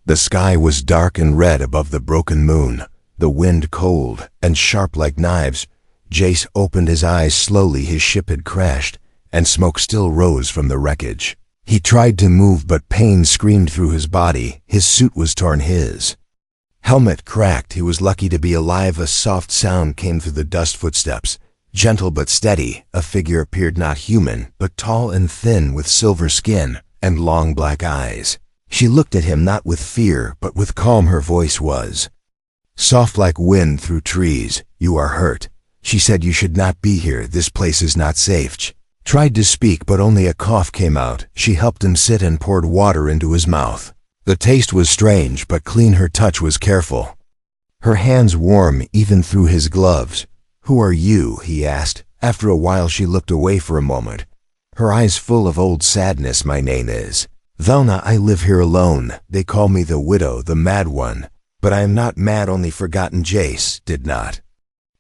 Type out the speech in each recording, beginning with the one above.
The sky was dark and red above the broken moon, the wind cold and sharp like knives. Jace opened his eyes slowly. His ship had crashed, and smoke still rose from the wreckage. He tried to move, but pain screamed through his body. His suit was torn. His helmet cracked. He was lucky to be alive. A soft sound came through the dust. Footsteps, gentle but steady. A figure appeared, not human, but tall and thin, with silver skin and long black eyes. She looked at him, not with fear, but with calm. Her voice was soft like wind through trees. "You are hurt," she said. "You should not be here. This place is not safe." Ch tried to speak, but only a cough came out. She helped him sit and poured water into his mouth. The taste was strange, but clean. Her touch was careful, her hands warm even through his gloves. "Who are you?" he asked. After a while she looked away for a moment, her eyes full of old sadness. "My name is Velna. I live here alone. They call me the widow, the mad one. But I am not mad, only forgotten." Jace did not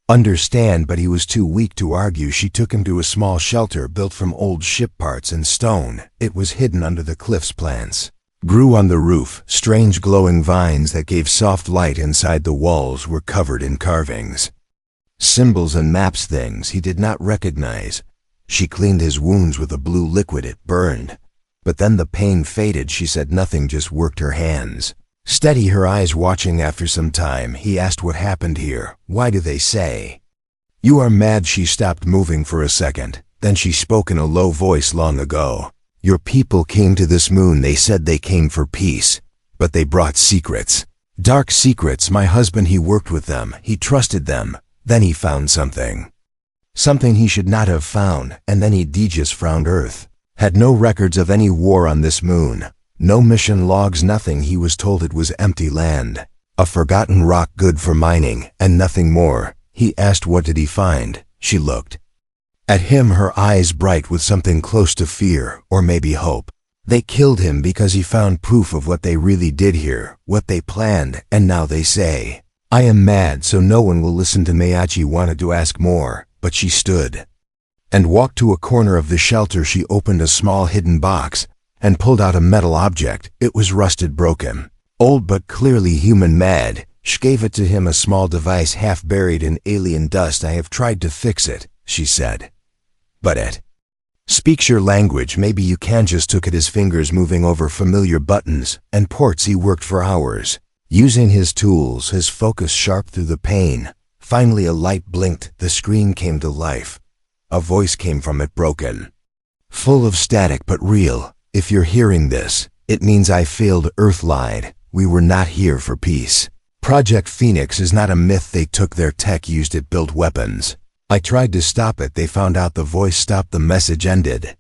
understand, but he was too weak to argue. She took him to a small shelter built from old ship parts and stone. It was hidden under the cliffs. Plants grew on the roof, strange glowing vines that gave soft light. Inside, the walls were covered in carvings, symbols and maps, things he did not recognize. She cleaned his wounds with a blue liquid. It burned, but then the pain faded. She said nothing, just worked her hands steady, her eyes watching. After some time, he asked, "What happened here? Why do they say you are mad?" She stopped moving for a second. Then she spoke in a low voice. "Long ago, your people came to this moon. They said they came for peace, but they brought secrets. Dark secrets. My husband, he worked with them. He trusted them. Then he found something he should not have found. And then he just frowned. Earth had no records of any war on this moon. No mission logs, nothing. He was told it was empty land, a forgotten rock good for mining, and nothing more." He asked, "What did he find?" She looked at him, her eyes bright with something close to fear, or maybe hope. "They killed him because he found proof of what they really did here, what they planned, and now they say I am mad, so no one will listen to me." She wanted to ask more, but she stood and walked to a corner of the shelter. She opened a small hidden box and pulled out a metal object. It was rusted, broken, old, but clearly human. Mad. She gave it to him, a small device half buried in alien dust. "I have tried to fix it," she said, "but it speaks your language. Maybe you can." Just took it, his fingers moving over familiar buttons and ports. He worked for hours, using his tools, his focus sharp through the pain. Finally a light blinked. The screen came to life. A voice came from it, broken, full of static, but real. "If you're hearing this, it means I failed. Earth lied. We were not here for peace. Project Phoenix is not a myth. They took their tech, used it, built weapons. I tried to stop it. They found out." The voice stopped. The message ended.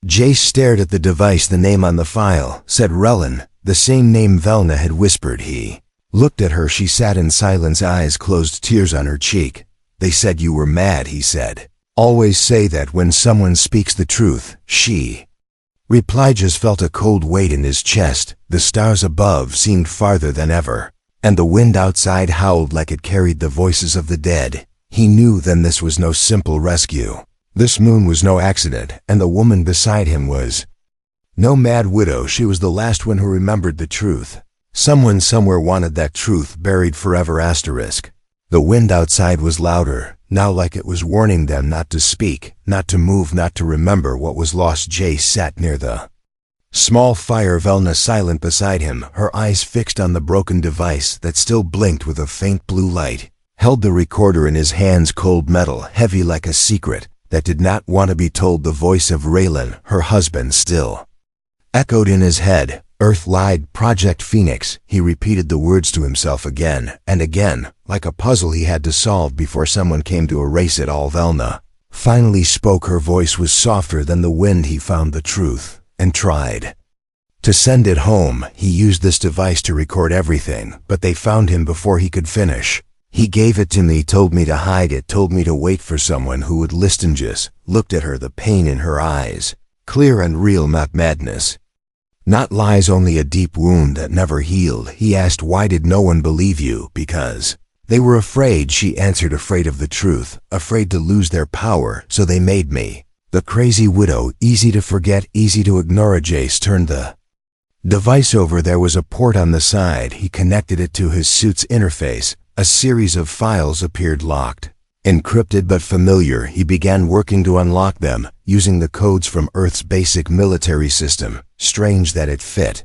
Jace stared at the device. The name on the file said Relin, the same name Velna had whispered. He looked at her. She sat in silence, eyes closed, tears on her cheek. "They said you were mad," he said. "Always say that when someone speaks the truth." She replied. Just felt a cold weight in his chest. The stars above seemed farther than ever, and the wind outside howled like it carried the voices of the dead. He knew then this was no simple rescue. This moon was no accident, and the woman beside him was no mad widow. She was the last one who remembered the truth. Someone somewhere wanted that truth buried forever. Asterisk. The wind outside was louder, now, like it was warning them not to speak, not to move, not to remember what was lost. Jace sat near the small fire, Velna silent beside him, her eyes fixed on the broken device that still blinked with a faint blue light. Held the recorder in his hands, cold metal, heavy like a secret that did not want to be told. The voice of Raylan, her husband, still echoed in his head. "Earth lied. Project Phoenix." He repeated the words to himself again and again, like a puzzle he had to solve before someone came to erase it all. Velna finally spoke. Her voice was softer than the wind. "He found the truth and tried to send it home. He used this device to record everything, but they found him before he could finish. He gave it to me, told me to hide it, told me to wait for someone who would listen." Just looked at her, the pain in her eyes, clear and real, not madness, not lies, only a deep wound that never healed. He asked, "Why did no one believe you?" "Because they were afraid," she answered, "afraid of the truth, afraid to lose their power, so they made me the crazy widow, easy to forget, easy to ignore." Jace turned the Device over there was a port on the side. He connected it to his suit's interface. A series of files appeared locked. Encrypted but familiar, he began working to unlock them, using the codes from Earth's basic military system. Strange that it fit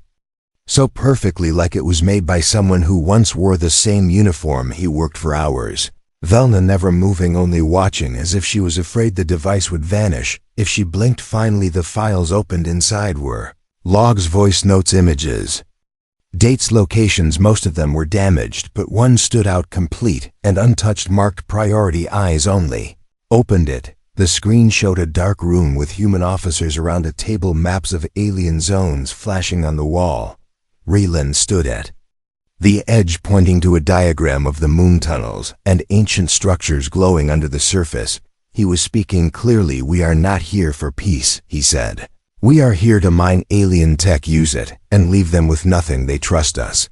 so perfectly, like it was made by someone who once wore the same uniform. He worked for hours. Velna never moving, only watching, as if she was afraid the device would vanish. If she blinked, finally the files opened. Inside were logs, voice notes, images, dates, locations. Most of them were damaged, but one stood out complete and untouched, marked priority, eyes only. Opened it. The screen showed a dark room with human officers around a table, maps of alien zones flashing on the wall. Relan stood at the edge, pointing to a diagram of the moon tunnels and ancient structures glowing under the surface. He was speaking clearly. "We are not here for peace," he said. "We are here to mine alien tech, use it, and leave them with nothing. They trust us.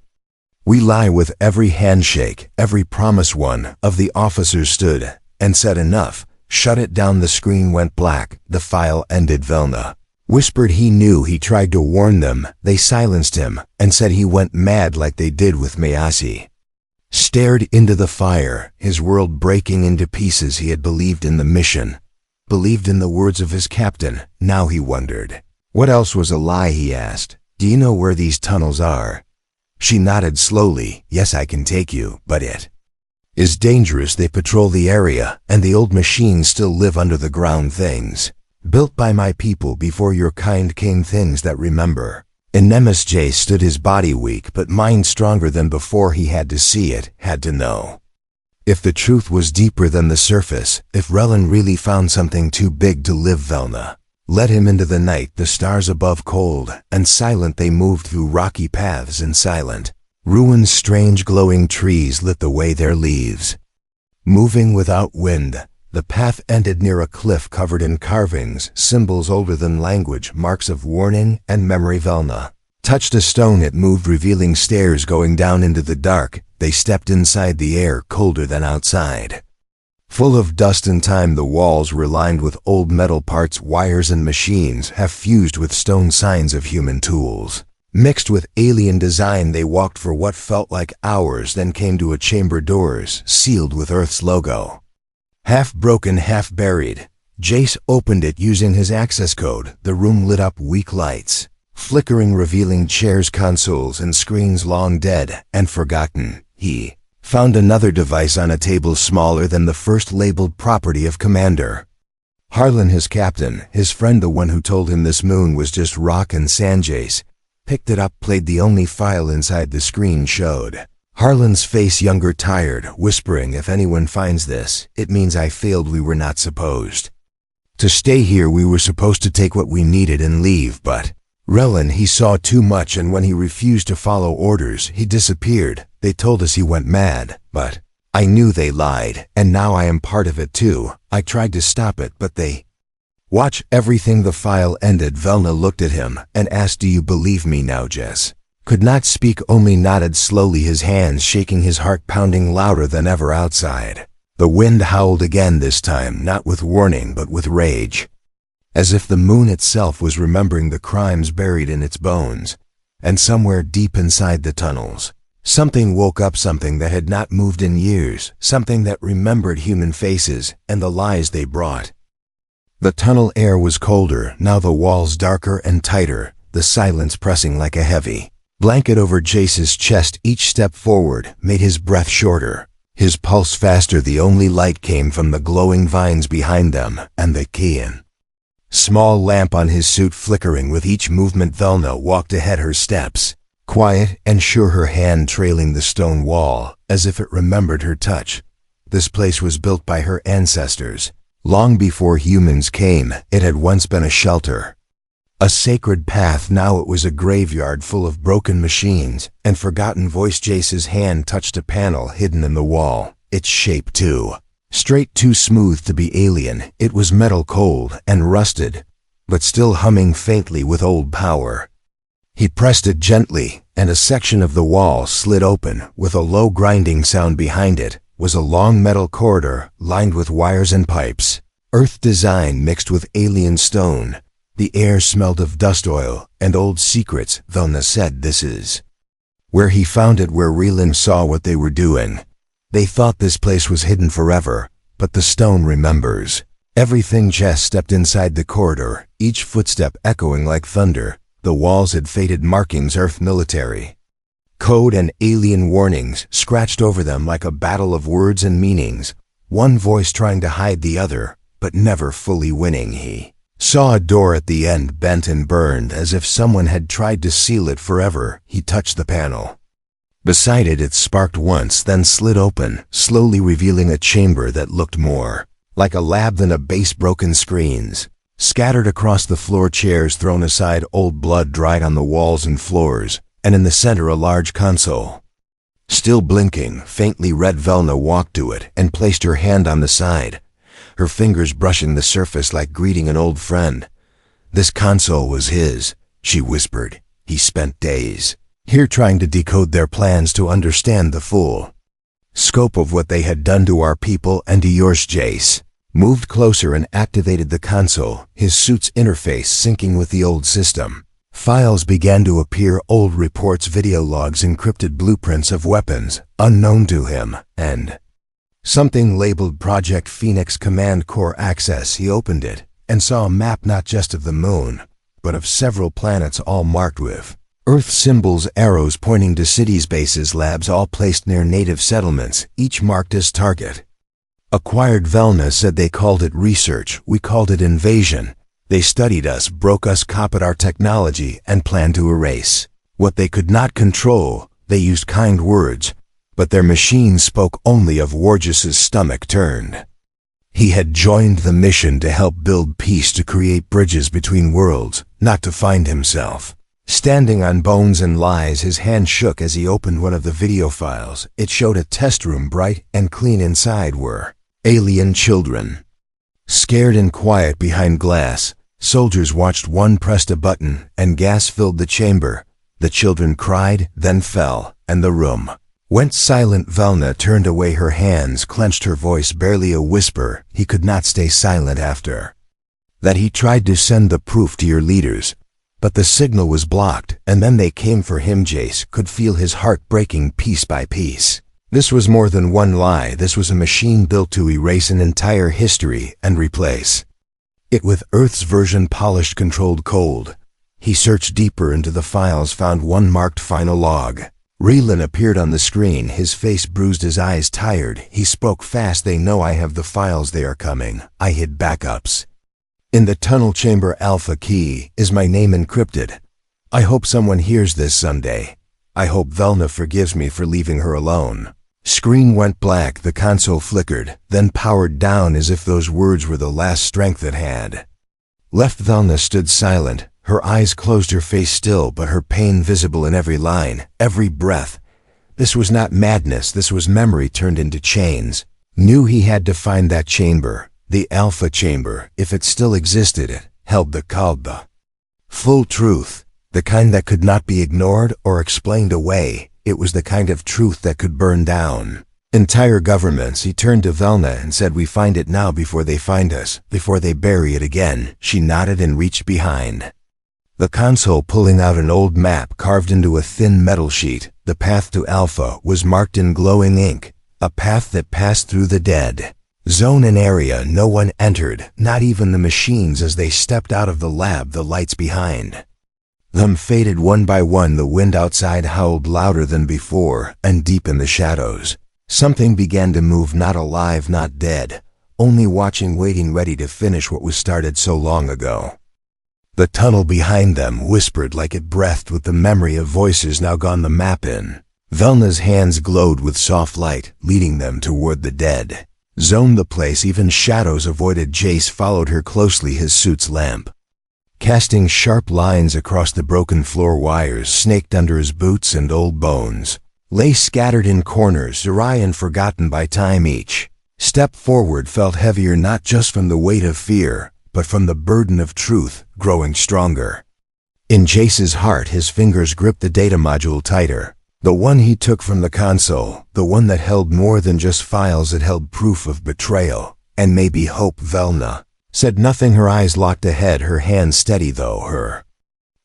We lie with every handshake, every promise." One of the officers stood and said, "Enough. Shut it down." The screen went black. The file ended. Velna whispered he knew. He tried to warn them. They silenced him and said he went mad, like they did with Mayasi. Stared into the fire, his world breaking into pieces. He had believed in the mission, believed in the words of his captain. Now he wondered, what else was a lie? He asked, "Do you know where these tunnels are?" She nodded slowly. "Yes, I can take you, but it is dangerous. They patrol the area, and the old machines still live under the ground. Things built by my people before your kind came, things that remember." Nemes J stood, his body weak but mind stronger than before. He had to see it, had to know. If the truth was deeper than the surface, if Relan really found something too big to live, Velna led him into the night. The stars above, cold and silent, they moved through rocky paths in silent ruins. Strange glowing trees lit the way, their leaves moving without wind. The path ended near a cliff covered in carvings, symbols older than language, marks of warning and memory. Velna touched a stone. It moved, revealing stairs going down into the dark. They stepped inside, the air colder than outside, full of dust and time. The walls were lined with old metal parts, wires and machines, half fused with stone, signs of human tools mixed with alien design. They walked for what felt like hours, then came to a chamber, doors sealed with Earth's logo. Half broken, half buried. Jace opened it using his access code. The room lit up, weak lights flickering, revealing chairs, consoles, and screens long dead and forgotten. He found another device on a table, smaller than the first, labeled property of Commander Harlan, his captain, his friend, the one who told him this moon was just rock and sand. Jace picked it up, played. The only file inside the screen showed Harlan's face, younger, tired, whispering, "If anyone finds this, it means I failed. We were not supposed to stay here. We were supposed to take what we needed and leave, but Relan, he saw too much, and when he refused to follow orders, he disappeared. They told us he went mad, but I knew they lied, and now I am part of it too. I tried to stop it, but they watch everything." The file ended. Velna looked at him and asked, "Do you believe me now?" Jess could not speak, only nodded slowly, his hands shaking, his heart pounding louder than ever. Outside, the wind howled again, this time not with warning but with rage, as if the moon itself was remembering the crimes buried in its bones. And somewhere deep inside the tunnels, something woke up, something that had not moved in years, something that remembered human faces and the lies they brought. The tunnel air was colder, now the walls darker and tighter, the silence pressing like a heavy blanket over Jace's chest. Each step forward made his breath shorter, his pulse faster. The only light came from the glowing vines behind them and the Kian small lamp on his suit flickering with each movement. Velna walked ahead, her steps quiet and sure, her hand trailing the stone wall as if it remembered her touch. This place was built by her ancestors. Long before humans came, it had once been a shelter, a sacred path. Now it was a graveyard full of broken machines and forgotten voice. Jace's hand touched a panel hidden in the wall, its shape too straight, too smooth to be alien. It was metal, cold and rusted, but still humming faintly with old power. He pressed it gently, and a section of the wall slid open. With a low grinding sound behind it was a long metal corridor lined with wires and pipes, Earth design mixed with alien stone. The air smelled of dust oil and old secrets. Velna said this is where he found it, where Relan saw what they were doing. They thought this place was hidden forever, but the stone remembers everything. Jess stepped inside the corridor, each footstep echoing like thunder. The walls had faded markings, Earth military code and alien warnings scratched over them like a battle of words and meanings, one voice trying to hide the other, but never fully winning. He saw a door at the end, bent and burned, as if someone had tried to seal it forever. He touched the panel. Beside it, it sparked once, then slid open, slowly revealing a chamber that looked more like a lab than a base. Broken screens scattered across the floor, chairs thrown aside, old blood dried on the walls and floors, and in the center a large console, still blinking, faintly red. Velna walked to it and placed her hand on the side, her fingers brushing the surface like greeting an old friend. This console was his, she whispered. He spent days here trying to decode their plans, to understand the full scope of what they had done to our people and to yours. Jace moved closer and activated the console, his suit's interface syncing with the old system. Files began to appear, old reports, video logs, encrypted blueprints of weapons unknown to him, and something labeled Project Phoenix Command Core Access. He opened it and saw a map not just of the moon, but of several planets, all marked with Earth symbols, arrows pointing to cities, bases, labs, all placed near native settlements, each marked as target. Acquired. Velna said they called it research, we called it invasion. They studied us, broke us, copied our technology, and planned to erase what they could not control. They used kind words, but their machines spoke only of Wargis's stomach turned. He had joined the mission to help build peace, to create bridges between worlds, not to find himself standing on bones and lies. His hand shook as he opened one of the video files. It showed a test room, bright and clean. Inside were alien children, scared and quiet behind glass. Soldiers watched. One pressed a button, and gas filled the chamber. The children cried, then fell, and the room went silent. Velna turned away, her hands clenched, her voice barely a whisper. He could not stay silent after that. He tried to send the proof to your leaders, but the signal was blocked, and then they came for him. Jace could feel his heart breaking piece by piece. This was more than one lie. This was a machine built to erase an entire history and replace it with Earth's version, polished, controlled, cold. He searched deeper into the files, found one marked final log. Relan appeared on the screen, his face bruised, his eyes tired. He spoke fast. They know I have the files. They are coming. I hid backups in the tunnel chamber. Alpha key is my name encrypted. I hope someone hears this someday. I hope Velna forgives me for leaving her alone. Screen went black. The console flickered, then powered down as if those words were the last strength it had left. Velna stood silent, her eyes closed, her face still, but her pain visible in every line, every breath. This was not madness. This was memory turned into chains. Knew he had to find that chamber, the Alpha chamber. If it still existed, it held the full truth, the kind that could not be ignored or explained away. It was the kind of truth that could burn down entire governments. He turned to Velna and said, we find it now before they find us, before they bury it again. She nodded and reached behind the console, pulling out an old map carved into a thin metal sheet. The path to Alpha was marked in glowing ink, a path that passed through the dead zone, an area no one entered, not even the machines. As they stepped out of the lab, the lights behind them faded one by one. The wind outside howled louder than before, and deep in the shadows, something began to move, not alive, not dead, only watching, waiting, ready to finish what was started so long ago. The tunnel behind them whispered like it breathed with the memory of voices now gone. The map in Velna's hands glowed with soft light, leading them toward the dead zone. The place even shadows avoided. Jace followed her closely, his suit's lamp casting sharp lines across the broken floor. Wires snaked under his boots, and old bones lay scattered in corners, dry and forgotten by time. Each step forward felt heavier, not just from the weight of fear, but from the burden of truth growing stronger. In Jace's heart, his fingers gripped the data module tighter, the one he took from the console, the one that held more than just files. It held proof of betrayal, and maybe hope. Velna Said nothing, her eyes locked ahead, her hand steady though her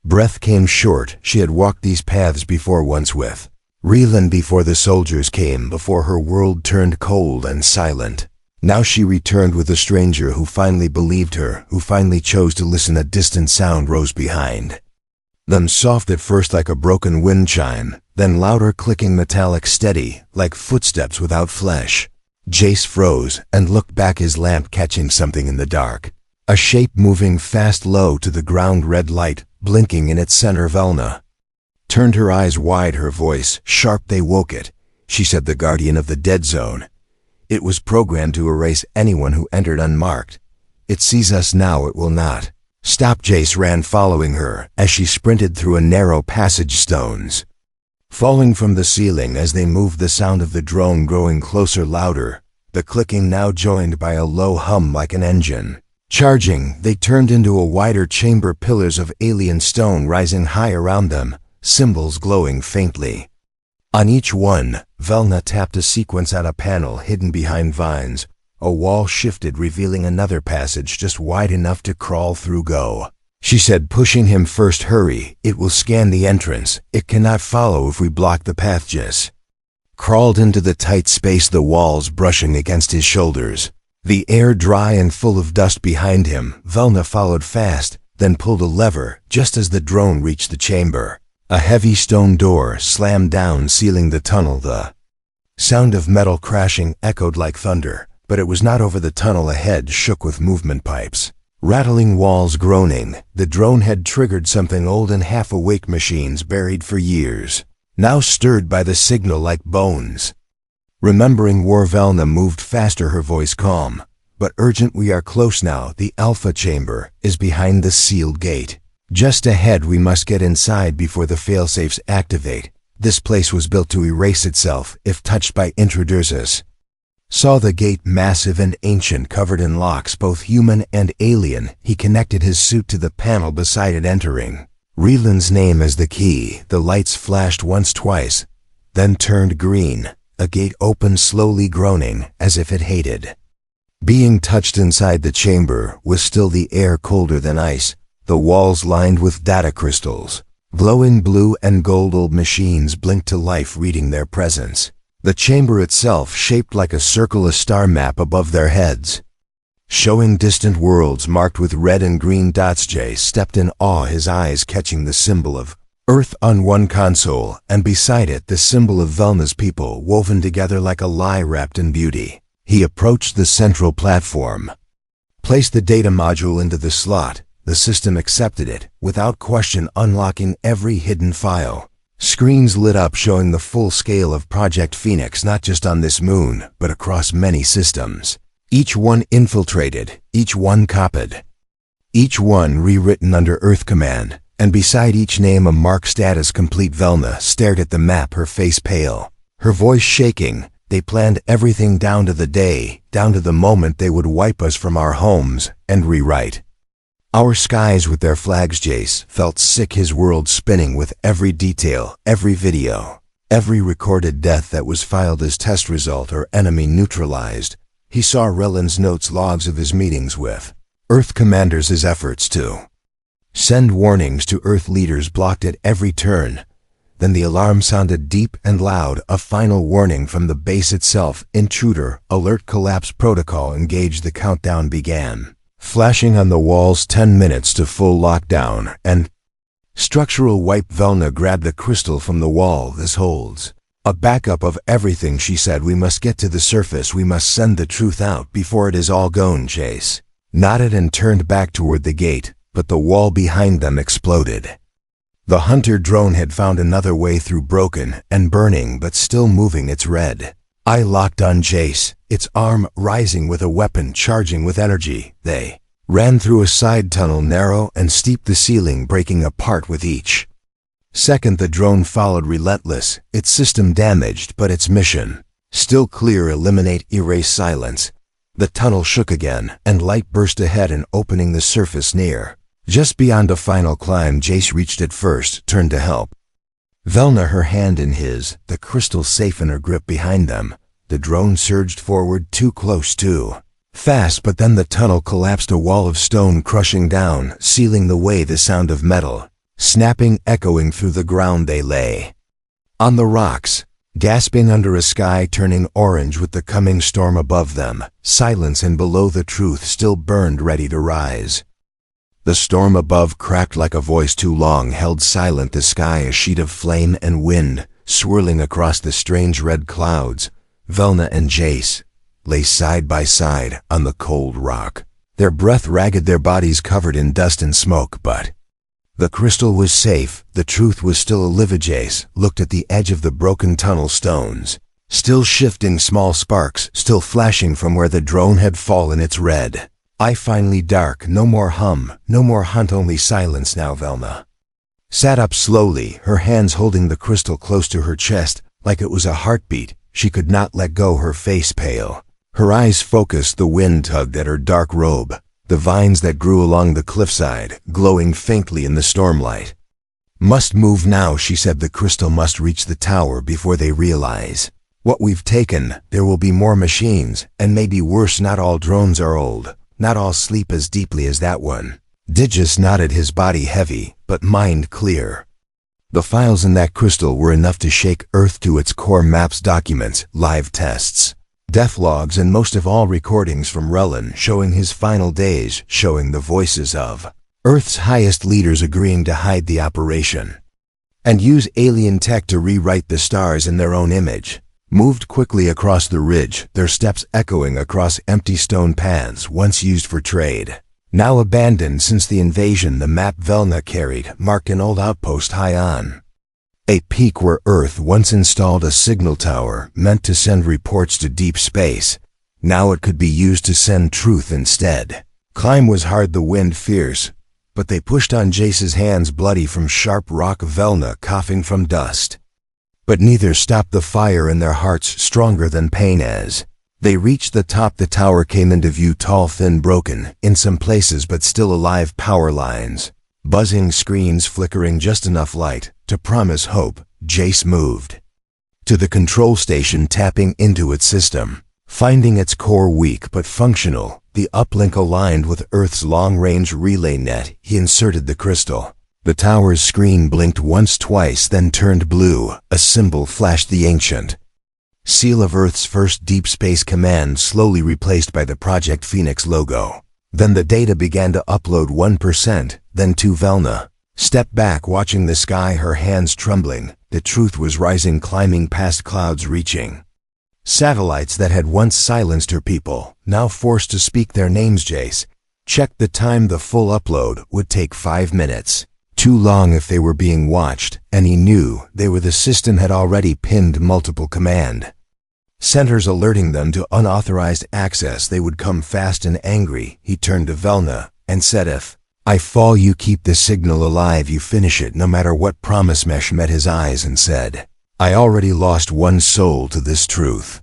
breath came short. She had walked these paths before once with Reelan before the soldiers came, before her world turned cold and silent. Now she returned with a stranger who finally believed her, who finally chose to listen. A distant sound rose behind them, soft at first like a broken wind chime, then louder, clicking, metallic, steady, like footsteps without flesh. Jace froze and looked back, his lamp catching something in the dark. A shape moving fast, low to the ground, red light blinking in its center. Velna turned her eyes wide, her voice sharp. They woke it. She said, the guardian of the dead zone. It was programmed to erase anyone who entered unmarked. It sees us now, it will not stop. Jace ran, following her as she sprinted through a narrow passage, stones falling from the ceiling as they moved, the sound of the drone growing closer, louder, the clicking now joined by a low hum like an engine charging. They turned into a wider chamber, pillars of alien stone rising high around them, symbols glowing faintly. On each one, Velna tapped a sequence at a panel hidden behind vines. A wall shifted, revealing another passage just wide enough to crawl through. Go, she said, pushing him first. Hurry, it will scan the entrance. It cannot follow if we block the path. Jess crawled into the tight space, the walls brushing against his shoulders, the air dry and full of dust behind him. Velna followed fast, then pulled a lever just as the drone reached the chamber. A heavy stone door slammed down, sealing the tunnel. The sound of metal crashing echoed like thunder, but it was not over. The tunnel ahead shook with movement pipes, rattling walls groaning. The drone had triggered something old and half-awake, machines buried for years, now stirred by the signal like bones. Remembering war, Velna moved faster, her voice calm but urgent. We are close now. The Alpha chamber is behind the sealed gate. Just ahead, we must get inside before the failsafes activate. This place was built to erase itself if touched by intruders. Saw the gate, massive and ancient, covered in locks, both human and alien. He connected his suit to the panel beside it, entering. Reelan's name as the key. The lights flashed once, twice, then turned green. A gate opened slowly, groaning as if it hated being touched. Inside the chamber was still, the air colder than ice. The walls lined with data crystals, glowing blue and gold. Old machines blinked to life, reading their presence. The chamber itself shaped like a circle, a star map above their heads, showing distant worlds marked with red and green dots. Jay stepped in awe, his eyes catching the symbol of Earth on one console, and beside it the symbol of Velna's people, woven together like a lie wrapped in beauty. He approached the central platform, placed the data module into the slot. The system accepted it, without question, unlocking every hidden file. Screens lit up, showing the full scale of Project Phoenix, not just on this moon, but across many systems. Each one infiltrated, each one copied, each one rewritten under Earth command, and beside each name a mark, status complete. Velna stared at the map, her face pale, her voice shaking. They planned everything down to the day, down to the moment they would wipe us from our homes and rewrite our skies with their flags. Jace felt sick, his world spinning with every detail, every video, every recorded death that was filed as test result or enemy neutralized. He saw Reelan's notes, logs of his meetings with Earth commanders, his efforts to send warnings to Earth leaders blocked at every turn. Then the alarm sounded deep and loud, a final warning from the base itself. Intruder, alert, collapse protocol engaged. The countdown began, flashing on the walls. 10 minutes to full lockdown and structural wipe. Velna grabbed the crystal from the wall. This holds a backup of everything, she said. We must get to the surface. We must send the truth out before it is all gone. Chase nodded and turned back toward the gate, but the wall behind them exploded. The hunter drone had found another way through, broken and burning, but still moving. Its red eye locked on Jace, its arm rising with a weapon, charging with energy. They ran through a side tunnel, narrow and steep, the ceiling breaking apart with each second. The drone followed, relentless, its system damaged, but its mission still clear. Eliminate, erase, silence. The tunnel shook again, and light burst ahead and opening the surface near. Just beyond a final climb. Jace reached it first, turned to help Velna, her hand in his, the crystal safe in her grip. Behind them, the drone surged forward, too close, too Fast, but then the tunnel collapsed, a wall of stone crushing down, sealing the way. The sound of metal snapping echoing through the ground. They lay on the rocks, gasping under a sky turning orange with the coming storm above them. Silence, and below the truth still burned, ready to rise. The storm above cracked like a voice too long held silent, the sky a sheet of flame and wind, swirling across the strange red clouds. Velna and Jace lay side by side on the cold rock, their breath ragged, their bodies covered in dust and smoke. But the crystal was safe, the truth was still alive. Jace looked at the edge of the broken tunnel, stones still shifting, small sparks still flashing from where the drone had fallen, its red eye finally dark. No more hum, no more hunt, only silence now. Velna sat up slowly, her hands holding the crystal close to her chest, like it was a heartbeat. She could not let go, her face pale, her eyes focused. The wind tugged at her dark robe, the vines that grew along the cliffside glowing faintly in the stormlight. Must move now, she said. The crystal must reach the tower before they realize what we've taken. There will be more machines, and maybe worse. Not all drones are old, not all sleep as deeply as that one. Digis nodded, his body heavy, but mind clear. The files in that crystal were enough to shake Earth to its core. Maps, documents, live tests, death logs, and most of all recordings from Relin showing his final days, showing the voices of Earth's highest leaders agreeing to hide the operation and use alien tech to rewrite the stars in their own image. Moved quickly across the ridge, their steps echoing across empty stone paths once used for trade, now abandoned since the invasion. The map Velna carried marked an old outpost high on a peak where Earth once installed a signal tower meant to send reports to deep space. Now it could be used to send truth instead. Climb was hard, the wind fierce, but they pushed on. Jace's hands bloody from sharp rock, Velna coughing from dust. But neither stopped the fire in their hearts, stronger than pain. As they reached the top, the tower came into view, tall, thin, broken in some places, but still alive. Power lines, buzzing screens flickering just enough light to promise hope. Jace moved to the control station, tapping into its system, finding its core weak but functional, the uplink aligned with Earth's long-range relay net. He inserted the crystal. The tower's screen blinked once, twice, then turned blue. A symbol flashed, the ancient seal of Earth's first deep space command, slowly replaced by the Project Phoenix logo. Then the data began to upload, 1%, then 2. Velna stepped back, watching the sky, her hands trembling. The truth was rising, climbing past clouds, reaching satellites that had once silenced her people, now forced to speak their names. Jace checked the time. The full upload would take 5 minutes. Too long if they were being watched, and he knew they were. The system had already pinned multiple command centers, alerting them to unauthorized access. They would come fast and angry. He turned to Velna and said, "If I fall, you keep the signal alive, you finish it no matter what." Promise Mesh met his eyes and said, "I already lost one soul to this truth.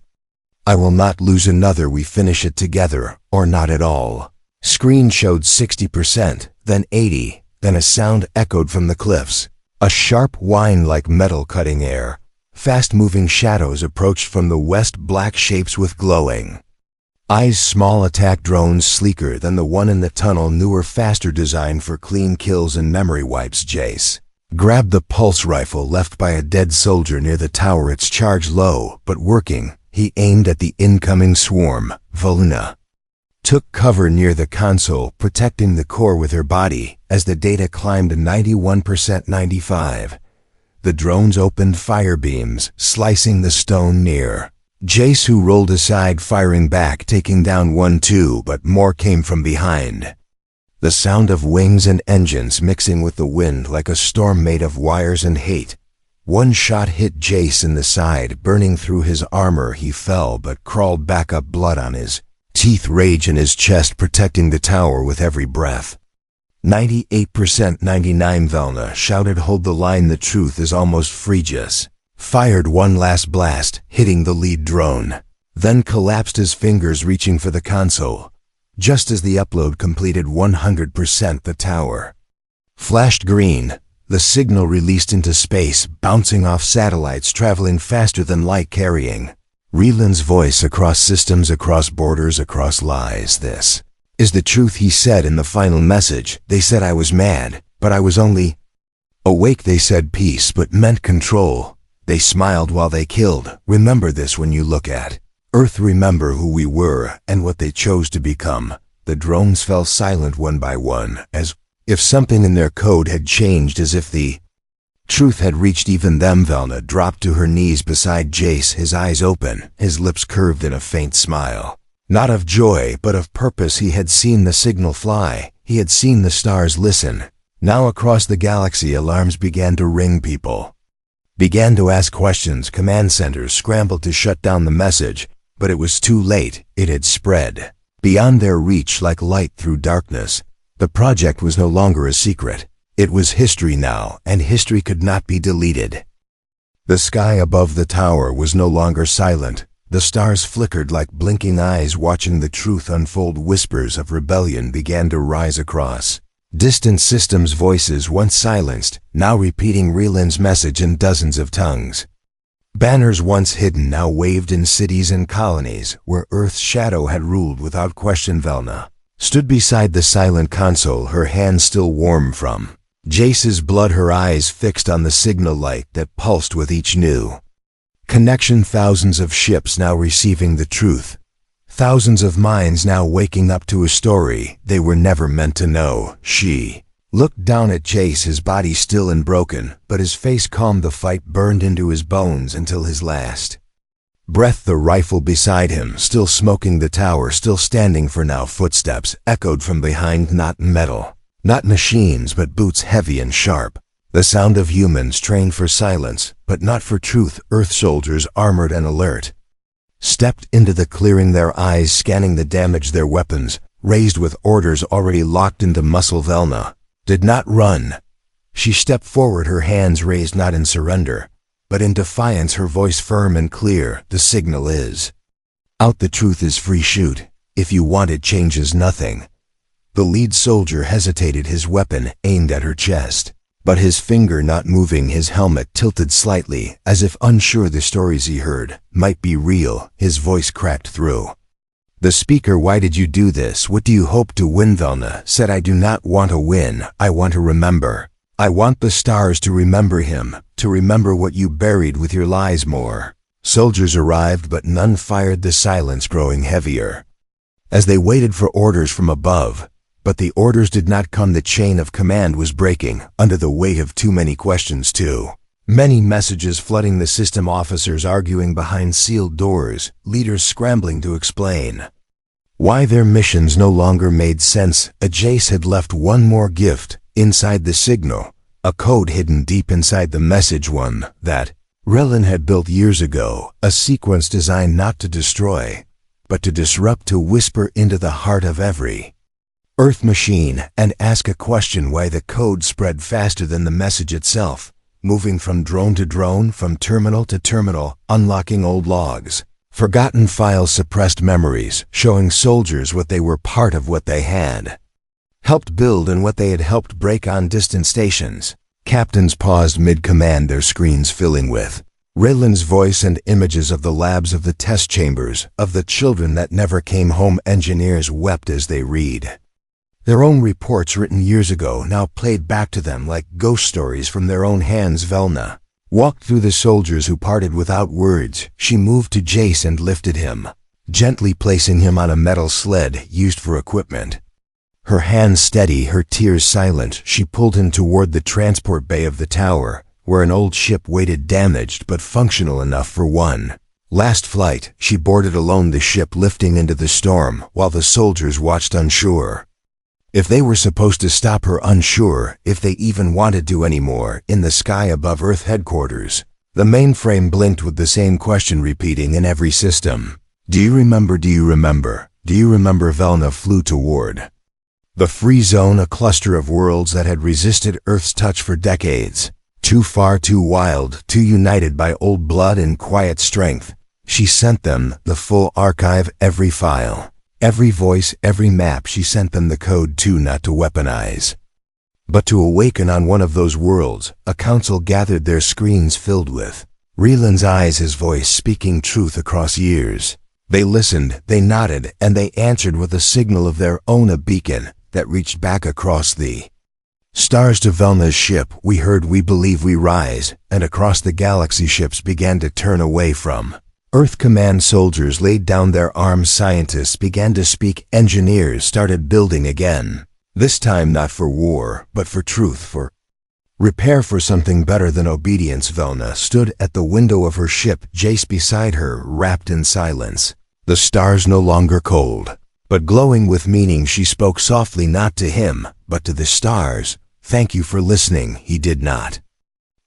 I will not lose another. We finish it together, or not at all." Screen showed 60%, then 80%, then a sound echoed from the cliffs. A sharp whine like metal cutting air. Fast-moving shadows approached from the west, black shapes with glowing eyes. Small attack drones, sleeker than the one in the tunnel, newer, faster, designed for clean kills and memory wipes. Jace grabbed the pulse rifle left by a dead soldier near the tower, its charge low but working. He aimed at the incoming swarm. Velna took cover near the console, protecting the core with her body. As the data climbed to 91%, 95%, the drones opened fire beams, slicing the stone near Jace, who rolled aside, firing back, taking down 1, 2, but more came from behind. The sound of wings and engines mixing with the wind like a storm made of wires and hate. One shot hit Jace in the side, burning through his armor. He fell but crawled back up, blood on his teeth, rage in his chest, protecting the tower with every breath. 98%, 99%, Velna shouted, "Hold the line, the truth is almost free." Jace fired one last blast, hitting the lead drone, then collapsed, his fingers reaching for the console. Just as the upload completed 100%, the tower flashed green. The signal released into space, bouncing off satellites traveling faster than light, carrying Reland's voice across systems, across borders, across lies. This is the truth, he said in the final message. They said I was mad, but I was only awake. They said peace, but meant control. They smiled while they killed. Remember this when you look at Earth. Remember who we were and what they chose to become. The drones fell silent one by one, as if something in their code had changed, as if the truth had reached even them. Velna dropped to her knees beside Jace, his eyes open, his lips curved in a faint smile. Not of joy, but of purpose. He had seen the signal fly. He had seen the stars listen. Now across the galaxy alarms began to ring. People began to ask questions. Command centers scrambled to shut down the message, but it was too late. It had spread beyond their reach like light through darkness. The project was no longer a secret. It was history now, and history could not be deleted. The sky above the tower was no longer silent. The stars flickered like blinking eyes watching the truth unfold. Whispers of rebellion began to rise across distant systems. Voices once silenced, now repeating Reland's message in dozens of tongues. Banners once hidden now waved in cities and colonies where Earth's shadow had ruled without question. Velna stood beside the silent console, her hands still warm from Jace's blood, her eyes fixed on the signal light that pulsed with each new connection. Thousands of ships now receiving the truth. Thousands of minds now waking up to a story they were never meant to know. She looked down at Jace, his body still and broken, but his face calm. The fight burned into his bones until his last breath. The rifle beside him, still smoking. The tower still standing for now. Footsteps echoed from behind, not metal, not machines, but boots heavy and sharp. The sound of humans trained for silence, but not for truth. Earth soldiers, armored and alert, stepped into the clearing, their eyes scanning the damage, their weapons raised with orders already locked into muscle. Velna did not run. She stepped forward, her hands raised not in surrender, but in defiance, her voice firm and clear. The signal is out. The truth is free. Shoot if you want. It changes nothing. The lead soldier hesitated, his weapon aimed at her chest, but his finger not moving. His helmet tilted slightly, as if unsure the stories he heard might be real. His voice cracked through the speaker. Why did you do this? What do you hope to win? Velna said, I do not want to win. I want to remember. I want the stars to remember him, to remember what you buried with your lies. More soldiers arrived, but none fired. The silence growing heavier as they waited for orders from above. But the orders did not come. The chain of command was breaking under the weight of too many questions, too many messages flooding the system. Officers arguing behind sealed doors, leaders scrambling to explain why their missions no longer made sense. Jace had left one more gift inside the signal, a code hidden deep inside the message, one that Reland had built years ago, a sequence designed not to destroy, but to disrupt, to whisper into the heart of every Earth machine and ask a question. Why? The code spread faster than the message itself, moving from drone to drone, from terminal to terminal, unlocking old logs, forgotten files, suppressed memories, showing soldiers what they were, part of what they had helped build and what they had helped break on distant stations. Captains paused mid-command, their screens filling with Reland's voice and images of the labs, of the test chambers, of the children that never came home. Engineers wept as they read their own reports written years ago, now played back to them like ghost stories from their own hands. Velna walked through the soldiers who parted without words. She moved to Jace and lifted him, gently placing him on a metal sled used for equipment. Her hands steady, her tears silent, she pulled him toward the transport bay of the tower, where an old ship waited, damaged but functional enough for one last flight. She boarded alone, the ship lifting into the storm, while the soldiers watched, unsure if they were supposed to stop her, unsure if they even wanted to anymore. In the sky above Earth headquarters, the mainframe blinked with the same question repeating in every system. Do you remember? Do you remember? Do you remember? Velna flew toward the free zone, a cluster of worlds that had resisted Earth's touch for decades. Too far, too wild, too united by old blood and quiet strength. She sent them the full archive, every file, every voice, every map. She sent them the code too, not to weaponize, but to awaken on one of those worlds. A council gathered, their screens filled with Reland's eyes, his voice speaking truth across years. They listened, they nodded, and they answered with a signal of their own, a beacon that reached back across the stars to Velna's ship. We heard, we believe, we rise, and across the galaxy ships began to turn away from Earth. Command soldiers laid down their arms, scientists began to speak, engineers started building again. This time not for war, but for truth, for repair, for something better than obedience. Velna stood at the window of her ship, Jace beside her, wrapped in silence. The stars no longer cold, but glowing with meaning. She spoke softly, not to him, but to the stars. Thank you for listening. He did not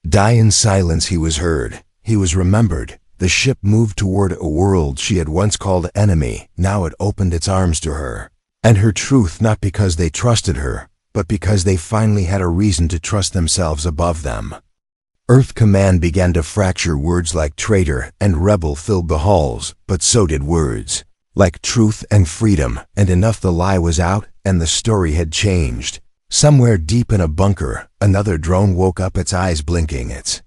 die in silence. He was heard. He was remembered. The ship moved toward a world she had once called enemy. Now it opened its arms to her and her truth, not because they trusted her, but because they finally had a reason to trust themselves above them. Earth Command began to fracture. Words like traitor and rebel filled the halls, but so did words like truth and freedom, and enough. The lie was out, and the story had changed. Somewhere deep in a bunker, another drone woke up, its eyes blinking, its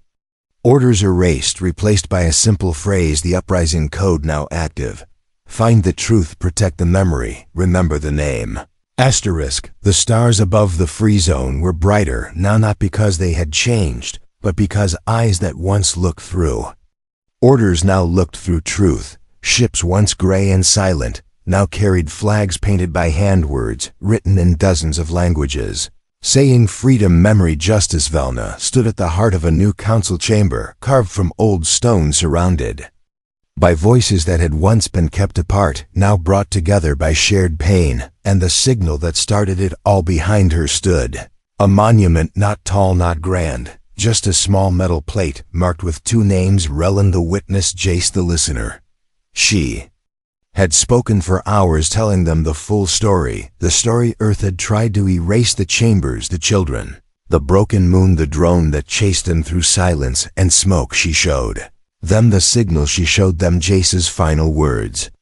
orders erased, replaced by a simple phrase, the uprising code now active. Find the truth, protect the memory, remember the name. Asterisk. The stars above the free zone were brighter now, not because they had changed, but because eyes that once looked through orders now looked through truth. Ships once gray and silent now carried flags painted by hand, words written in dozens of languages, saying freedom, memory, justice. Velna stood at the heart of a new council chamber, carved from old stone, surrounded by voices that had once been kept apart, now brought together by shared pain, and the signal that started it all. Behind her stood a monument, not tall, not grand, just a small metal plate marked with two names, Relan the witness, Jace the listener. She had spoken for hours, telling them the full story, the story Earth had tried to erase, the chambers, the children, the broken moon, the drone that chased them through silence and smoke. She showed them the signal, she showed them Jace's final words.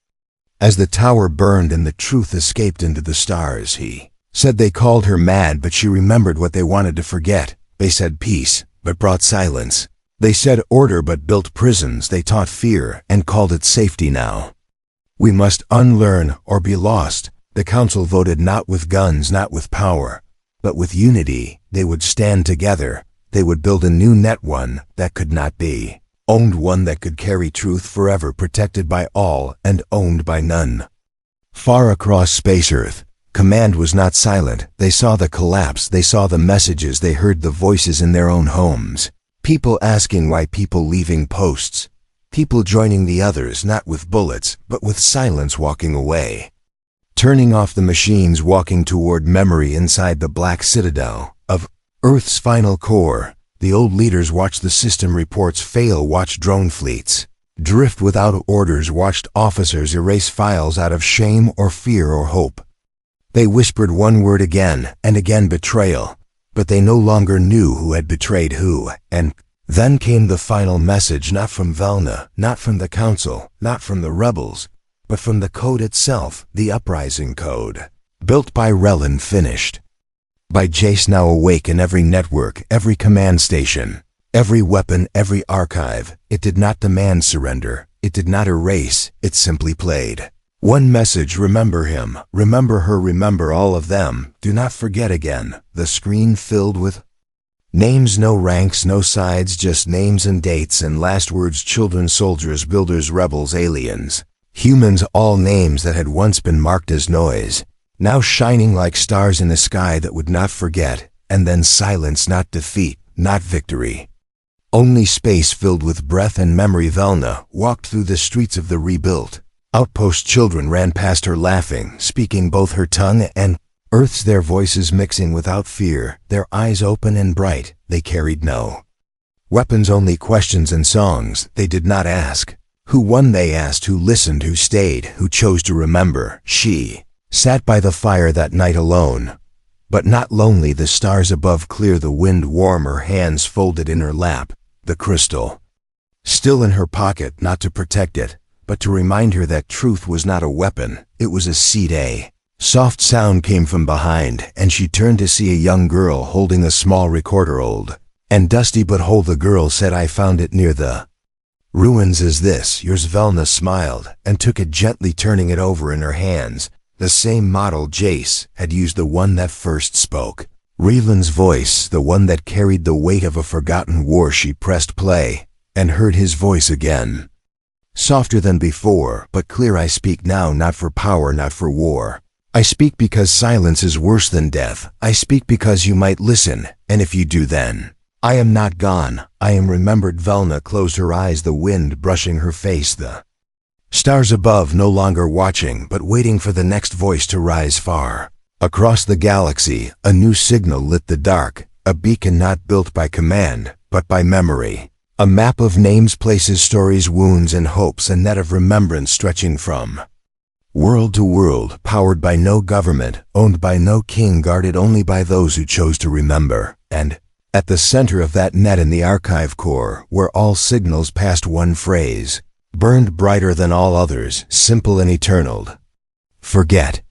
As the tower burned and the truth escaped into the stars, he said they called her mad, but she remembered what they wanted to forget. They said peace, but brought silence. They said order, but built prisons. They taught fear and called it safety. Now we must unlearn or be lost. The council voted not with guns, not with power, but with unity. They would stand together. They would build a new net, one that could not be owned, one that could carry truth forever, protected by all and owned by none. Far across space, Earth Command was not silent. They saw the collapse. They saw the messages. They heard the voices in their own homes. People asking why, people leaving posts, people joining the others, not with bullets, but with silence, walking away, turning off the machines, walking toward memory inside the black citadel of Earth's final core. The old leaders watched the system reports fail, watched drone fleets drift without orders, watched officers erase files out of shame or fear or hope. They whispered one word again and again, betrayal, but they no longer knew who had betrayed who. And then came the final message, not from Velna, not from the council, not from the rebels, but from the code itself, the uprising code, built by Relan, finished by Jace, now awake in every network, every command station, every weapon, every archive. It did not demand surrender. It did not erase. It simply played one message: remember him, remember her, remember all of them. Do not forget again. The screen filled with names, no ranks, no sides, just names and dates and last words. Children, soldiers, builders, rebels, aliens, humans, all names that had once been marked as noise, now shining like stars in a sky that would not forget. And then silence, not defeat, not victory, only space filled with breath and memory. Velna walked through the streets of the rebuilt outpost. Children ran past her laughing, speaking both her tongue and Earth's, their voices mixing without fear, their eyes open and bright. They carried no weapons, only questions and songs. They did not ask who won, they asked who listened, who stayed, who chose to remember. She sat by the fire that night alone, but not lonely. The stars above clear, the wind warm, her hands folded in her lap, the crystal still in her pocket, not to protect it, but to remind her that truth was not a weapon, it was a seed. A soft sound came from behind, and she turned to see a young girl holding a small recorder, old and dusty but whole. The girl said, I found it near the Ruins is this, yours. Velna smiled and took it gently, turning it over in her hands. The same model Jace had used, the one that first spoke. Reeland's voice, the one that carried the weight of a forgotten war. She pressed play and heard his voice again. Softer than before, but clear. I speak now, not for power, not for war. I speak because silence is worse than death. I speak because you might listen, and if you do, then I am not gone. I am remembered. Velna closed her eyes, the wind brushing her face, the stars above no longer watching, but waiting for the next voice to rise far. Across the galaxy, a new signal lit the dark, a beacon not built by command, but by memory. A map of names, places, stories, wounds, and hopes, a net of remembrance stretching from world to world, powered by no government, owned by no king, guarded only by those who chose to remember. And at the center of that net, in the archive core, where all signals passed, one phrase burned brighter than all others, simple and eternal: forget.